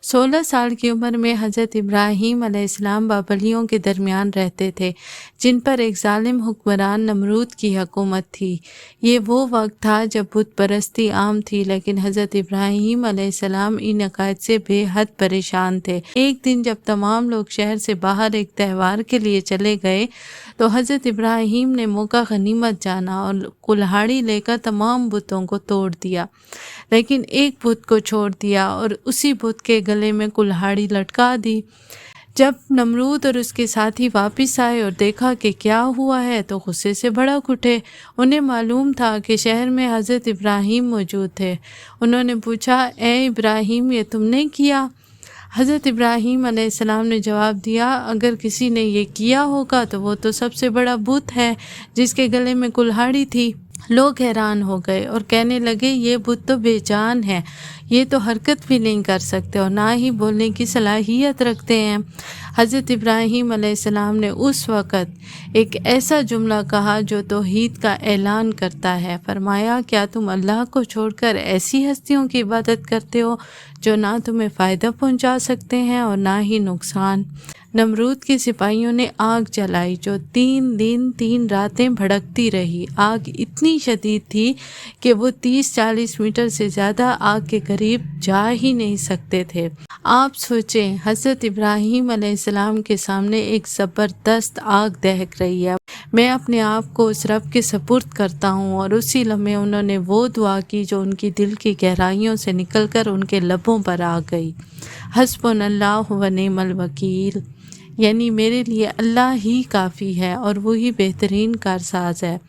16 साल की उम्र में हज़रत इब्राहीम अलैहिस्सलाम बाबलियों के दरमियान रहते थे जिन पर एक जालिम हुक्मरान नमरूद की हुकूमत थी। ये वो वक्त था जब बुत परस्ती आम थी, लेकिन हज़रत इब्राहीम अलैहिस्सलाम इन अकायद से बेहद परेशान थे। एक दिन जब तमाम लोग शहर से बाहर एक त्यौहार के लिए चले गए तो हज़रत इब्राहीम ने मौका गनीमत जाना और कुल्हाड़ी लेकर तमाम बुतों को तोड़ दिया, लेकिन एक बुत को छोड़ दिया और उसी बुत के गले में कुल्हाड़ी लटका दी। जब नमरूद और उसके साथी वापस आए और देखा कि क्या हुआ है तो गुस्से से भड़क उठे। उन्हें मालूम था कि शहर में हज़रत इब्राहीम मौजूद थे। उन्होंने पूछा, ए इब्राहीम, ये तुमने किया? हज़रत इब्राहीम अलैहिस्सलाम ने जवाब दिया, अगर किसी ने ये किया होगा तो वो तो सबसे बड़ा बुत है जिसके गले में कुल्हाड़ी थी। लोग हैरान हो गए और कहने लगे, ये बुत तो बेजान है, ये तो हरकत भी नहीं कर सकते और ना ही बोलने की सलाहियत रखते हैं। हज़रत इब्राहीम अलैहिस्सलाम ने उस वक़्त एक ऐसा जुमला कहा जो तौहीद का ऐलान करता है। फरमाया, क्या तुम अल्लाह को छोड़कर ऐसी हस्तियों की इबादत करते हो जो ना तुम्हें फ़ायदा पहुंचा सकते हैं और ना ही नुकसान? नमरूद के सिपाहियों ने आग जलाई जो 3 दिन 3 रातें भड़कती रही। आग इतनी शदीद थी कि वो 30-40 मीटर से ज़्यादा आग के करीब जा ही नहीं सकते थे। आप सोचें, हज़रत इब्राहीम अलैहिस्सलाम के सामने एक ज़बरदस्त आग दहक रही है। मैं अपने आप को उस रब के सपुर्द करता हूँ। और उसी लम्हे उन्होंने वो दुआ की जो उनकी दिल की गहराइयों से निकलकर उनके लबों पर आ गई। हस्बुनल्लाहु व निअमल वकील, यानी मेरे लिए अल्लाह ही काफ़ी है और वही बेहतरीन कारसाज है।